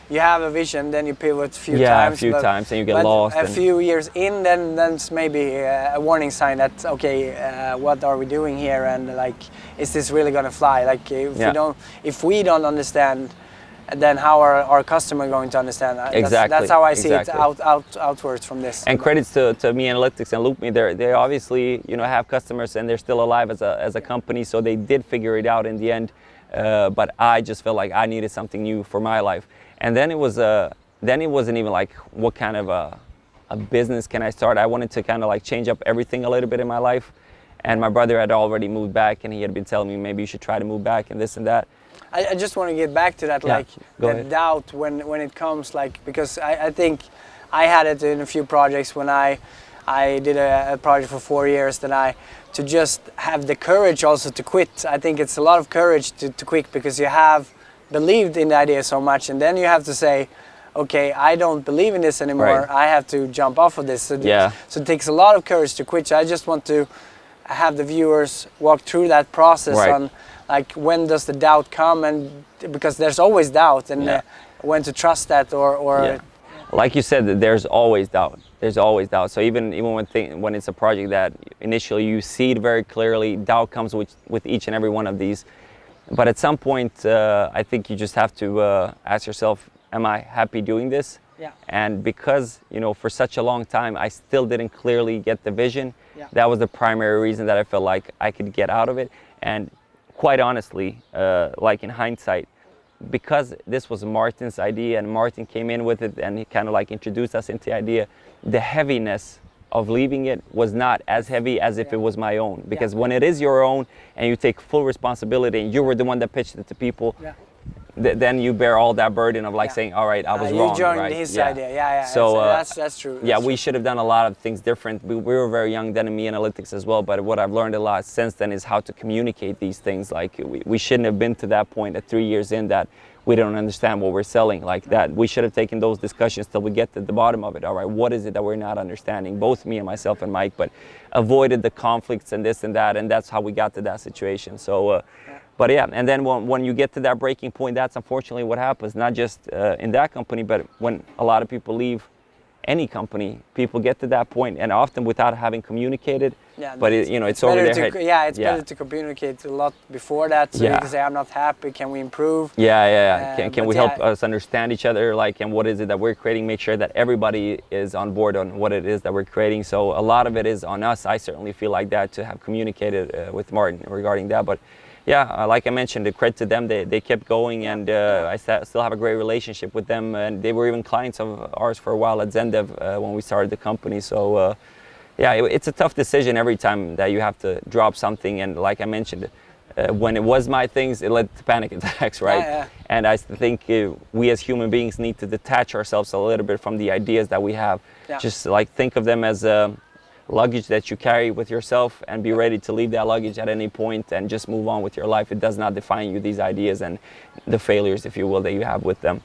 you have a vision, then you pivot a few times. Yeah, a few times, and you get lost. A few years in, then that's maybe a warning sign that okay, what are we doing here, and like, is this really gonna fly? Like, if we don't understand, then how are our customer going to understand? Exactly. That's how I see it outwards from this. And credits to Me Analytics and LoopMe. They obviously have customers, and they're still alive as a company, so they did figure it out in the end. But I just felt like I needed something new for my life. And then it wasn't even like, what kind of a business can I start? I wanted to kind of like change up everything a little bit in my life. And my brother had already moved back, and he had been telling me maybe you should try to move back and this and that. I just want to get back to that, like that doubt when it comes, like, because I think I had it in a few projects when I did a project for 4 years, to just have the courage also to quit. I think it's a lot of courage to quit, because you have believed in the idea so much, and then you have to say, okay, I don't believe in this anymore. I have to jump off of this. So it takes a lot of courage to quit. So I just want to have the viewers walk through that process on, like, when does the doubt come, and because there's always doubt, and when to trust that, or like you said, there's always doubt. There's always doubt. So even when it's a project that initially you see it very clearly, doubt comes with each and every one of these. But at some point, I think you just have to ask yourself, am I happy doing this? And because for such a long time I still didn't clearly get the vision, that was the primary reason that I felt like I could get out of it. And quite honestly, like in hindsight, because this was Martin's idea and Martin came in with it and he kind of like introduced us into the idea, the heaviness of leaving it was not as heavy as if it was my own. Because when it is your own and you take full responsibility and you were the one that pitched it to people, then you bear all that burden of like saying, all right, I was wrong. You joined his idea, So that's true. We should have done a lot of things different. We were very young then in Me Analytics as well, but what I've learned a lot since then is how to communicate these things. Like we shouldn't have been to that point at 3 years in that we don't understand what we're selling like that. We should have taken those discussions till we get to the bottom of it. All right, what is it that we're not understanding? Both me and myself and Mike, but avoided the conflicts and this and that, and that's how we got to that situation. So, but yeah, and then when you get to that breaking point, that's unfortunately what happens, not just in that company, but when a lot of people leave any company, people get to that point, and often without having communicated. But it's over their head. It's better to communicate a lot before that, so you can say, I'm not happy, can we improve? Can we help us understand each other, like, and what is it that we're creating, make sure that everybody is on board on what it is that we're creating. So a lot of it is on us. I certainly feel like that, to have communicated with Martin regarding that. But like I mentioned, the credit to them, they kept going, and I still have a great relationship with them, and they were even clients of ours for a while at ZenDev when we started the company. So it's a tough decision every time that you have to drop something, and like I mentioned, when it was my things, it led to panic attacks, right? And I think we as human beings need to detach ourselves a little bit from the ideas that we have. Just like think of them as luggage that you carry with yourself, and be ready to leave that luggage at any point and just move on with your life. It does not define you, these ideas and the failures, if you will, that you have with them.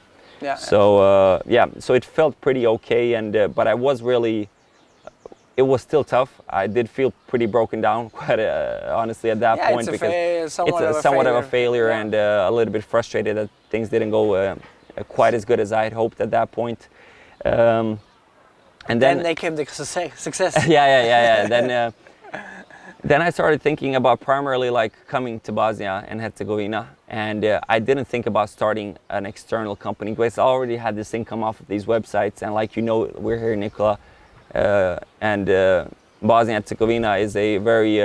So so it felt pretty okay, and but I was really, it was still tough. I did feel pretty broken down, quite honestly, at that point, because it's somewhat of a failure, and a little bit frustrated that things didn't go quite as good as I had hoped at that point. And then they came the success. Then I started thinking about primarily like coming to Bosnia and Herzegovina, and I didn't think about starting an external company, because I already had this income off of these websites, and like we're here in Nikola, and Bosnia and Herzegovina is a very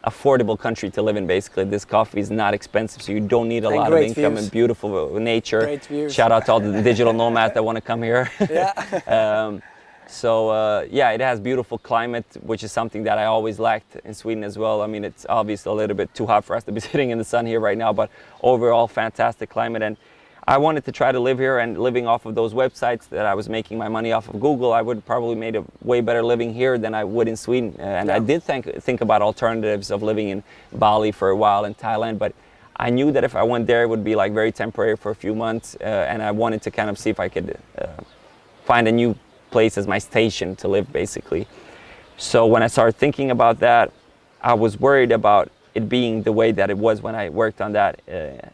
affordable country to live in. Basically, this coffee is not expensive, so you don't need a lot of income, and beautiful nature. Great views. Shout out to all the digital nomads that want to come here. It has beautiful climate, which is something that I always lacked in Sweden as well. I mean, it's obviously a little bit too hot for us to be sitting in the sun here right now, but overall fantastic climate. And I wanted to try to live here, and living off of those websites that I was making my money off of Google, I would probably made a way better living here than I would in Sweden. And I did think about alternatives of living in Bali for a while, in Thailand, but I knew that if I went there, it would be like very temporary for a few months, and I wanted to kind of see if I could find a new place as my station to live, basically. So when I started thinking about that, I was worried about it being the way that it was when I worked on that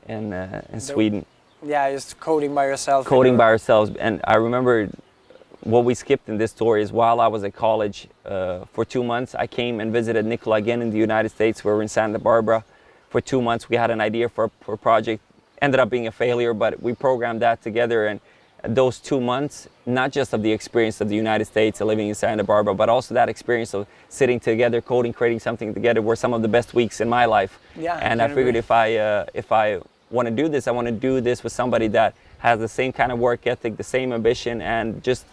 in Sweden. Yeah, just coding by yourself. Coding by ourselves. And I remember what we skipped in this story is while I was at college for 2 months, I came and visited Nikola again in the United States. We were in Santa Barbara for 2 months. We had an idea for a project, ended up being a failure, but we programmed that together. And those 2 months, not just of the experience of the United States and living in Santa Barbara, but also that experience of sitting together, coding, creating something together, were some of the best weeks in my life. Yeah, and I figured if I want to do this, I want to do this with somebody that has the same kind of work ethic, the same ambition, and just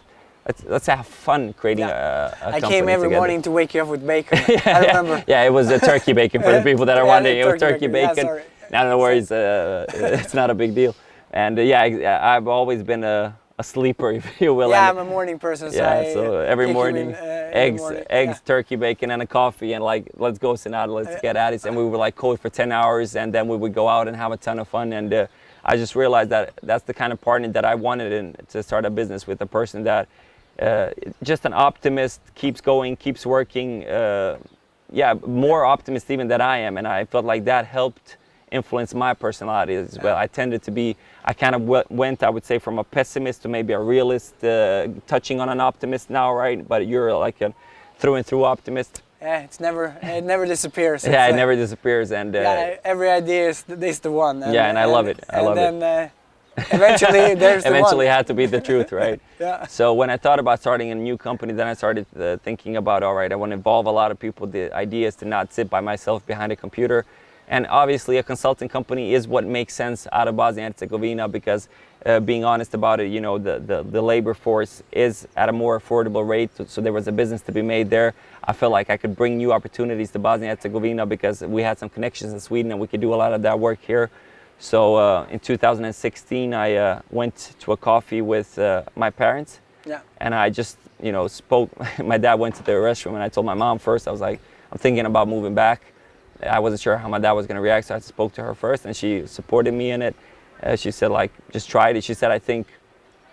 let's have fun creating a company I came every together. morning to wake you up with bacon. I remember. Yeah, it was a turkey bacon for the people that are wondering. It was turkey bacon. Yeah, sorry. No worries. It's not a big deal. And I've always been a sleeper, if you will. Yeah, and, I'm a morning person. So every morning, eggs, Yeah. turkey bacon, and a coffee, and like, let's go sit down, let's get at it. And we would like code for 10 hours, and then we would go out and have a ton of fun. And I just realized that that's the kind of partner that I wanted to start a business with, a person that just an optimist, keeps going, keeps working. More optimist even than I am, and I felt like that helped influence my personality as well. I tended to be, I kind of went, I would say, from a pessimist to maybe a realist, touching on an optimist now, right? But you're like a through and through optimist. Yeah, it never disappears. Yeah, it never disappears, and every idea is the one. And I love it. I love it. Eventually, there's the one. Eventually had to be the truth, right? Yeah. So when I thought about starting a new company, then I started thinking about, all right, I want to involve a lot of people. The idea is to not sit by myself behind a computer. And obviously a consulting company is what makes sense out of Bosnia and Herzegovina, because being honest about it, you know, the labor force is at a more affordable rate. So there was a business to be made there. I felt like I could bring new opportunities to Bosnia and Herzegovina because we had some connections in Sweden and we could do a lot of that work here. So in 2016, I went to a coffee with my parents. Yeah. And I just, you know, spoke. My dad went to the restroom and I told my mom first. I was like, I'm thinking about moving back. I wasn't sure how my dad was going to react, so I spoke to her first, and she supported me in it. She said, like, just try it. She said, I think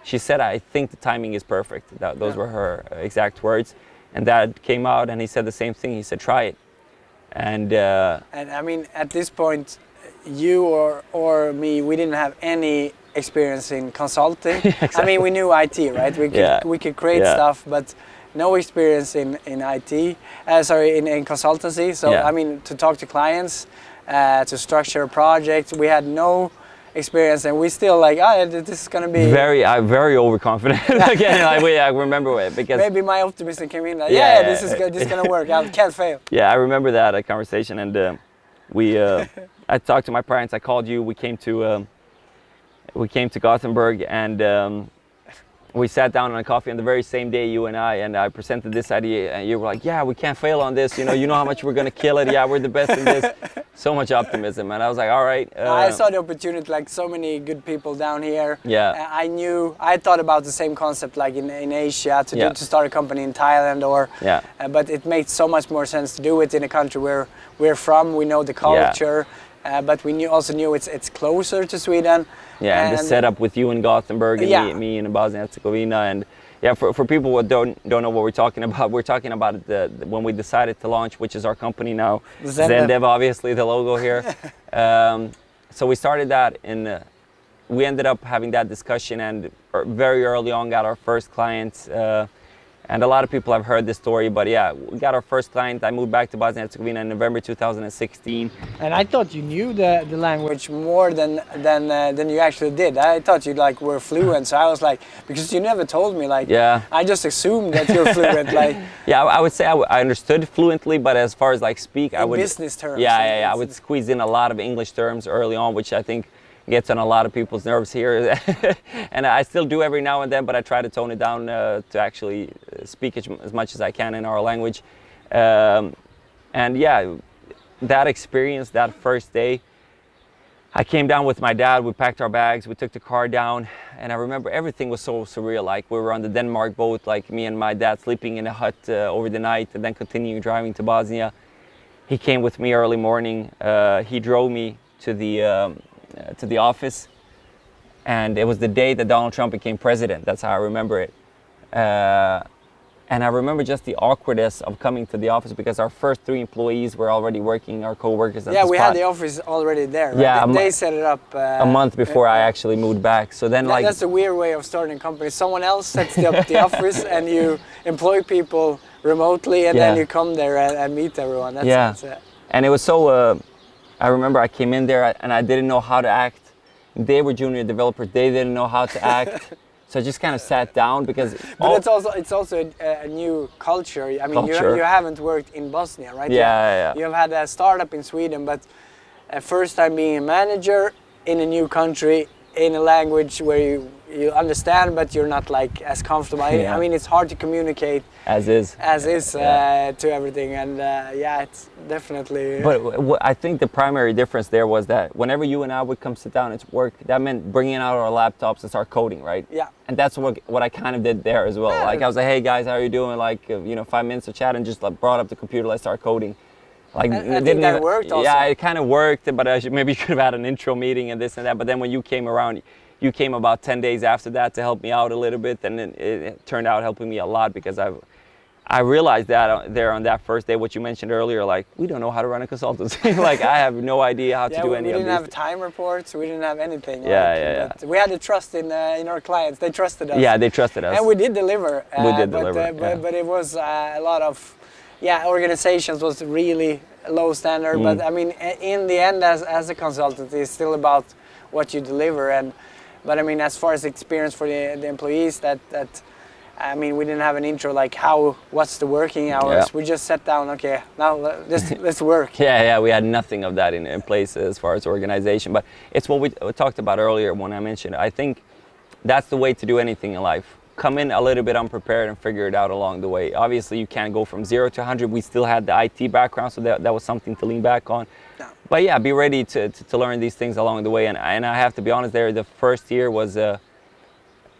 the timing is perfect. Those were her exact words. And Dad came out and he said the same thing. He said, try it. And I mean, at this point, you or me, we didn't have any experience in consulting. Exactly. I mean, we knew IT, right? We could create stuff, but no experience in IT. In consultancy. So I mean, to talk to clients, to structure a project, we had no experience, and we still like, this is gonna be very overconfident. Again, I remember it because maybe my optimism came in. Like, this is good. This is gonna work. I can't fail. Yeah, I remember that conversation, and I talked to my parents. I called you. We came to Gothenburg, and we sat down on a coffee on the very same day, you and I presented this idea, and you were like, yeah, we can't fail on this, you know how much we're going to kill it, yeah, we're the best in this. So much optimism, and I was like, all right. I saw the opportunity, like so many good people down here. Yeah. I thought about the same concept, like in Asia, to start a company in Thailand, but it made so much more sense to do it in a country where we're from, we know the culture. But we also knew it's closer to Sweden. Yeah, and the setup with you in Gothenburg and me in Bosnia and Herzegovina, and for people who don't know what we're talking about when we decided to launch, which is our company now, ZenDev, obviously the logo here. So we started that, and we ended up having that discussion, and very early on got our first clients. And a lot of people have heard this story, but yeah, we got our first client. I moved back to Bosnia and Herzegovina in November 2016. And I thought you knew the language more than you actually did. I thought you were fluent, so I was like, because you never told me, I just assumed that you're fluent. Yeah, I would say I understood fluently, but as far as speak, I would... business terms. Yeah, I would squeeze in a lot of English terms early on, which I think gets on a lot of people's nerves here. And I still do every now and then, but I try to tone it down to actually speak as much as I can in our language. And yeah, that experience, that first day, I came down with my dad, we packed our bags, we took the car down, and I remember everything was so surreal. Like, we were on the Denmark boat, like me and my dad sleeping in a hut over the night, and then continuing driving to Bosnia. He came with me early morning. He drove me to the office, and it was the day that Donald Trump became president. That's how I remember it. And I remember just the awkwardness of coming to the office because our first 3 employees were already working, our co-workers at the spot. Yeah, we had the office already there, right? Yeah, they set it up a month before I actually moved back. So then that's a weird way of starting a company. Someone else sets up the office and you employ people remotely and then you come there and meet everyone. That's And it was so, I remember I came in there and I didn't know how to act. They were junior developers, they didn't know how to act. So I just kind of sat down because... But it's also a new culture. I mean, you haven't worked in Bosnia, right? Yeah. You have had a startup in Sweden, but first time being a manager in a new country, in a language where you understand, but you're not like as comfortable. I mean, it's hard to communicate as is to everything, and it's definitely. But I think the primary difference there was that whenever you and I would come sit down and work, that meant bringing out our laptops and start coding, right? Yeah. And that's what I kind of did there as well. Yeah. Like I was like, hey guys, how are you doing? Like 5 minutes of chat, and just like brought up the computer, let's start coding. Like I think that worked also. Yeah, it kind of worked, but maybe you could have had an intro meeting and this and that. But then when you came around, you came about 10 days after that to help me out a little bit, and it turned out helping me a lot because I realized that there on that first day, what you mentioned earlier, like we don't know how to run a consultancy. Like I have no idea how to do any of this. We didn't have time reports. We didn't have anything. But we had the trust in our clients. They trusted us. Yeah, they trusted us. And we did deliver. But it was a lot of. Yeah, organizations was really low standard, but I mean, in the end, as a consultant, it's still about what you deliver. But I mean, as far as experience for the employees, I mean, we didn't have an intro like what's the working hours. We just sat down. Okay, now let's work. Yeah, we had nothing of that in place as far as organization. But it's what we talked about earlier when I mentioned. I think that's the way to do anything in life. Come in a little bit unprepared and figure it out along the way. Obviously, you can't go from 0 to 100. We still had the IT background, so that was something to lean back on. No. But yeah, be ready to learn these things along the way. And I have to be honest, the first year was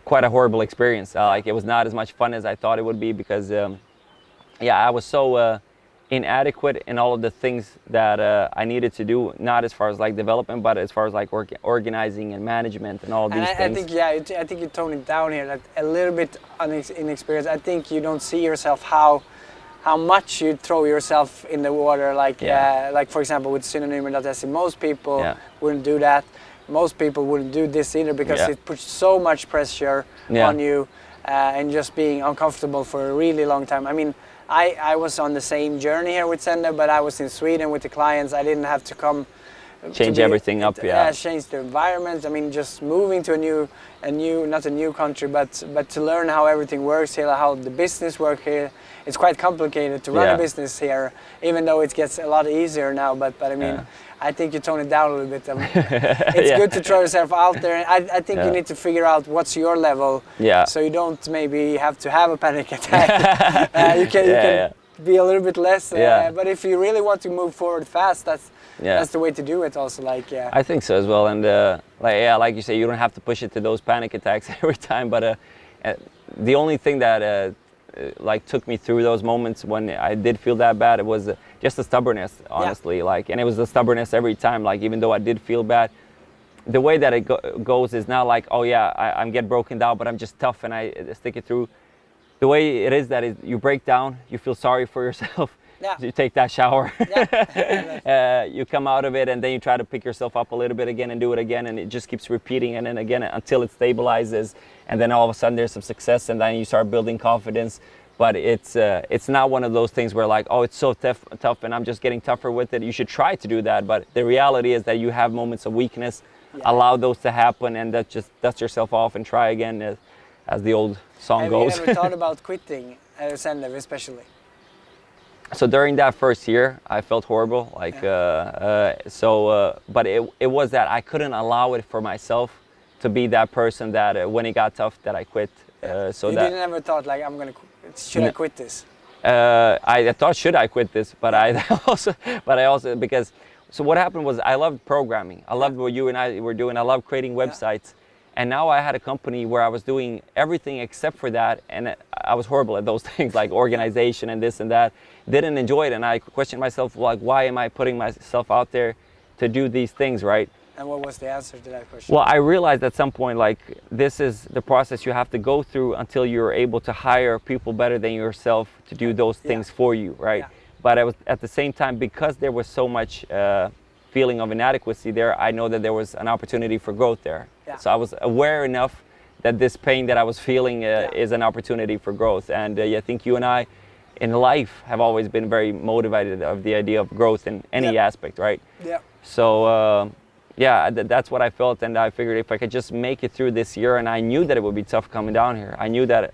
quite a horrible experience. Like it was not as much fun as I thought it would be because, I was so inadequate in all of the things that I needed to do, not as far as like development, but as far as like organizing and management and all these things. I think you tone it down here, that a little bit inexperienced. I think you don't see yourself how much you throw yourself in the water, like for example with Synonym.se. Most people wouldn't do that. Most people wouldn't do this either because it puts so much pressure on you and just being uncomfortable for a really long time. I mean, I was on the same journey here with ZenDev, but I was in Sweden with the clients. I didn't have to come change everything up. Change the environment. I mean, just moving to not a new country, but to learn how everything works here, how the business works here. It's quite complicated to run a business here, even though it gets a lot easier now. But I mean, I think you tone it down a little bit. It's good to throw yourself out there. I think you need to figure out what's your level, so you don't maybe have to have a panic attack. You can be a little bit less. But if you really want to move forward fast, that's the way to do it. Also, I think so as well. And like you say, you don't have to push it to those panic attacks every time. But the only thing that took me through those moments when I did feel that bad, it was just the stubbornness, honestly. And it was the stubbornness every time. Like even though I did feel bad, the way that it goes is not like, oh yeah, I'm get broken down, but I'm just tough and I stick it through. The way it is that you break down, you feel sorry for yourself. You take that shower, you come out of it, and then you try to pick yourself up a little bit again and do it again, and it just keeps repeating and then again until it stabilizes, and then all of a sudden there's some success, and then you start building confidence. But it's not one of those things where like, oh, it's so tough and I'm just getting tougher with it. You should try to do that, but the reality is that you have moments of weakness. Allow those to happen, and that just dust yourself off and try again, as the old song goes. Have you ever thought about quitting ZenDev especially? So during that first year, I felt horrible. But it was that I couldn't allow it for myself to be that person that when it got tough, that I quit. You didn't ever thought like, should I quit this? I thought, should I quit this? But I also because. So what happened was I loved programming. I loved what you and I were doing. I loved creating websites. And now I had a company where I was doing everything except for that, and I was horrible at those things like organization and this and that. Didn't enjoy it, and I questioned myself, like, why am I putting myself out there to do these things, right? And what was the answer to that question? Well, I realized at some point, like, this is the process you have to go through until you're able to hire people better than yourself to do those things for you, right? Yeah. But I was, at the same time, because there was so much feeling of inadequacy there, I know that there was an opportunity for growth there. Yeah. So I was aware enough that this pain that I was feeling is an opportunity for growth. And I think you and I, in life, have always been very motivated of the idea of growth in any aspect, right? Yeah. So yeah, that's what I felt, and I figured if I could just make it through this year, and I knew that it would be tough coming down here. I knew that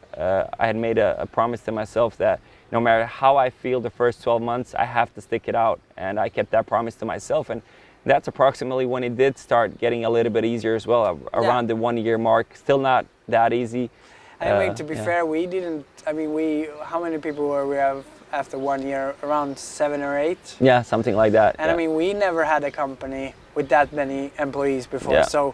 I had made a promise to myself that no matter how I feel the first 12 months, I have to stick it out, and I kept that promise to myself. And that's approximately when it did start getting a little bit easier as well, around the 1 year mark. Still not that easy. I mean, to be fair, we didn't, I mean, how many people were we have after 1 year? Around 7 or 8? Yeah, something like that. And I mean, we never had a company with that many employees before. Yeah. So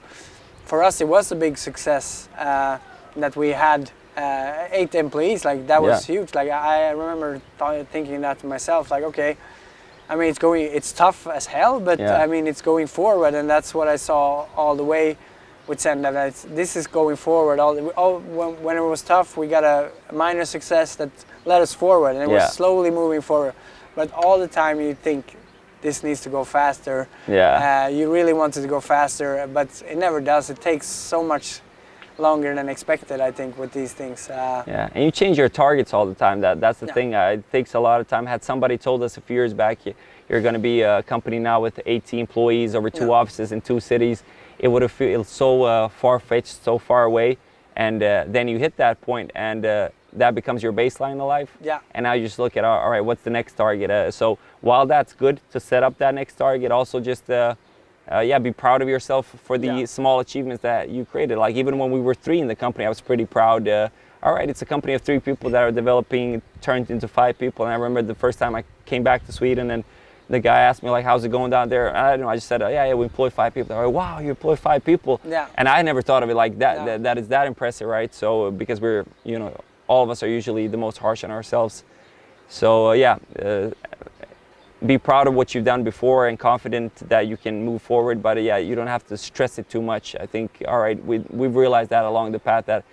for us, it was a big success that we had 8 employees. Like, that was huge. Like, I remember thinking that to myself, like, okay, I mean, it's tough as hell, but I mean, it's going forward. And that's what I saw all the way with ZenDev. This is going forward. When it was tough, we got a minor success that led us forward, and it was slowly moving forward. But all the time you think this needs to go faster. Yeah. You really want it to go faster, but it never does. It takes so much longer than expected, I think, with these things. Yeah, and you change your targets all the time. That's the thing. It takes a lot of time. Had somebody told us a few years back, you're going to be a company now with 80 employees over 2 offices in 2 cities, it would have felt so far-fetched, so far away. And then you hit that point, and that becomes your baseline in life. Yeah. And now you just look at, all right, what's the next target? So while that's good to set up that next target, also just be proud of yourself for the small achievements that you created. Like, even when we were 3 in the company, I was pretty proud. All right, it's a company of 3 people that are developing, turned into 5 people. And I remember the first time I came back to Sweden, and the guy asked me, like, how's it going down there? I don't know, I just said, yeah, we employ 5 people. They're like, wow, you employ 5 people? Yeah. And I never thought of it like that. That is that impressive, right? So, because we're, all of us are usually the most harsh on ourselves. So, be proud of what you've done before and confident that you can move forward. But you don't have to stress it too much. I think, all right, we've realized that along the path that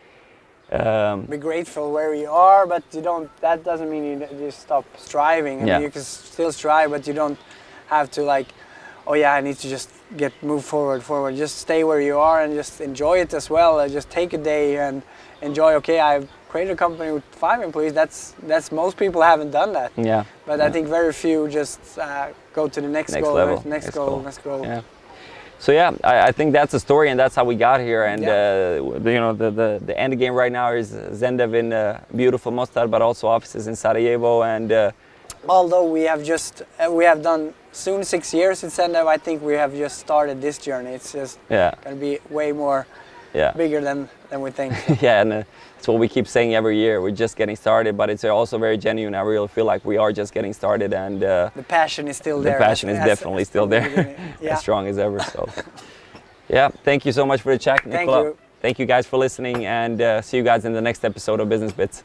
be grateful where you are, but that doesn't mean you stop striving. I mean, you can still strive, but you don't have to, like, oh yeah, I need to just move forward. Just stay where you are and just enjoy it as well. Just take a day and enjoy. Okay, I've created a company with 5 employees. That's most people haven't done that. Yeah. But I think very few just go to the next goal, level. next goal. Yeah. So I think that's the story, and that's how we got here. And the end game right now is ZenDev in beautiful Mostar, but also offices in Sarajevo. And although we have done soon 6 years in ZenDev, I think we have just started this journey. It's just going to be way more bigger than we think. Yeah, and it's what we keep saying every year. We're just getting started, but it's also very genuine. I really feel like we are just getting started, and the passion is still there. The passion is definitely still there, as strong as ever. So, thank you so much for the chat, Nikola. Thank you. Thank you guys for listening, and see you guys in the next episode of Business Bits.